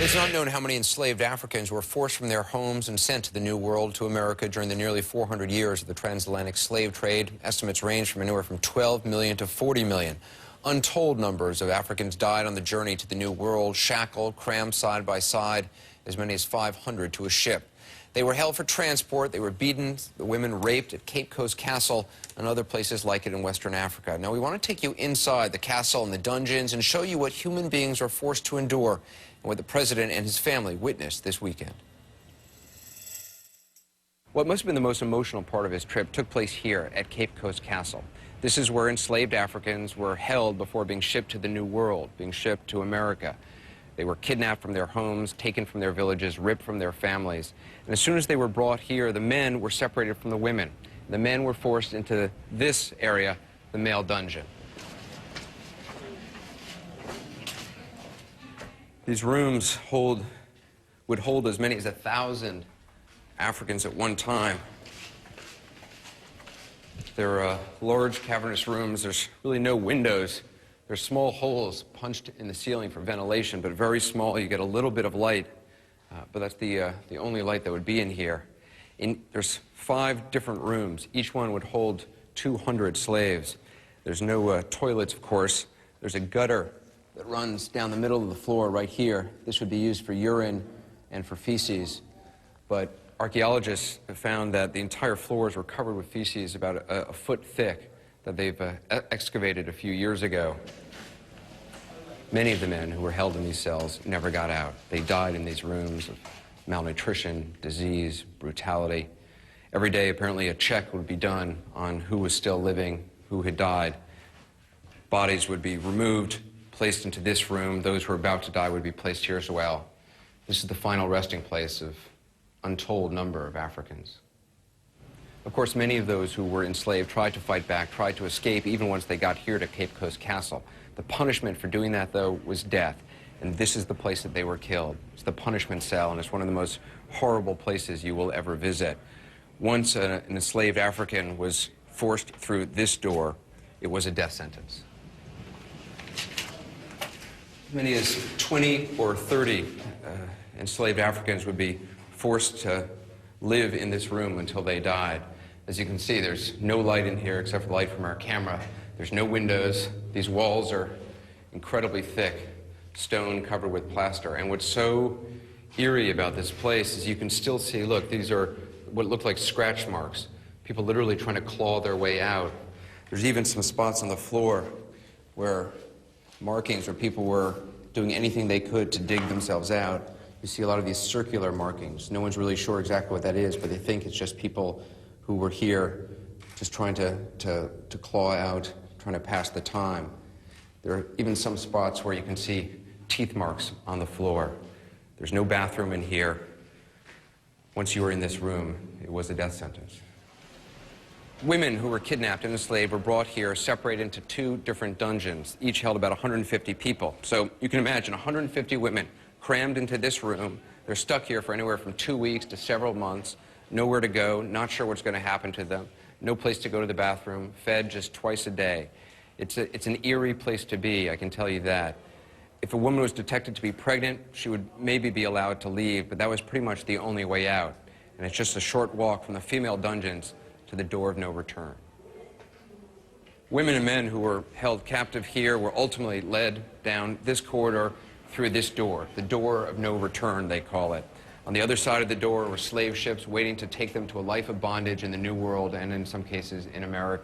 It's not known how many enslaved Africans were forced from their homes and sent to the New World, to America, during the nearly 400 years of the transatlantic slave trade. Estimates range from anywhere from 12 million to 40 million. Untold numbers of Africans died on the journey to the New World, shackled, crammed side by side, as many as 500 to a ship. They were held for transport, they were beaten, the women raped at Cape Coast Castle and other places like it in Western Africa. Now, we want to take you inside the castle and the dungeons and show you what human beings are forced to endure and what the president and his family witnessed this weekend. What must have been the most emotional part of his trip took place here at Cape Coast Castle. This is where enslaved Africans were held before being shipped to the New World, being shipped to America. They were kidnapped from their homes, taken from their villages, ripped from their families. And as soon as they were brought here, the men were separated from the women. The men were forced into this area, the male dungeon. These rooms would hold as many as 1,000 Africans at one time. They're large, cavernous rooms. There's really no windows. There's small holes punched in the ceiling for ventilation, but very small. You get a little bit of light, but that's the only light that would be in here. There's 5 different rooms. Each one would hold 200 slaves. There's no toilets, of course. There's a gutter that runs down the middle of the floor right here. This would be used for urine and for feces, but archaeologists have found that the entire floors were covered with feces about a foot thick that they've excavated a few years ago. Many of the men who were held in these cells never got out. They died in these rooms of malnutrition, disease, brutality. Every day, apparently, a check would be done on who was still living, who had died. Bodies would be removed, placed into this room. Those who were about to die would be placed here as well. This is the final resting place of untold number of Africans. Of course, many of those who were enslaved tried to fight back, tried to escape, even once they got here to Cape Coast Castle. The punishment for doing that, though, was death. And this is the place that they were killed. It's the punishment cell, and it's one of the most horrible places you will ever visit. Once an enslaved African was forced through this door, it was a death sentence. As many as 20 or 30 enslaved Africans would be forced to live in this room until they died. As you can see, there's no light in here except for the light from our camera. There's no windows. These walls are incredibly thick, stone covered with plaster. And what's so eerie about this place is you can still see, look, these are what look like scratch marks. People literally trying to claw their way out. There's even some spots on the floor where markings where people were doing anything they could to dig themselves out. You see a lot of these circular markings. No one's really sure exactly what that is, but they think it's just people who were here just trying to claw out, trying to pass the time. There are even some spots where you can see teeth marks on the floor. There's no bathroom in here. Once you were in this room, it was a death sentence. Women who were kidnapped and enslaved were brought here, separated into 2 different dungeons. Each held about 150 people. So you can imagine 150 women crammed into this room. They're stuck here for anywhere from 2 weeks to several months, nowhere to go, not sure what's going to happen to them, no place to go to the bathroom, fed just twice a day. It's an eerie place to be, I can tell you that. If a woman was detected to be pregnant, she would maybe be allowed to leave, but that was pretty much the only way out. And it's just a short walk from the female dungeons to the door of no return. Women and men who were held captive here were ultimately led down this corridor through this door, the door of no return, they call it. On the other side of the door were slave ships waiting to take them to a life of bondage in the New World and in some cases in America.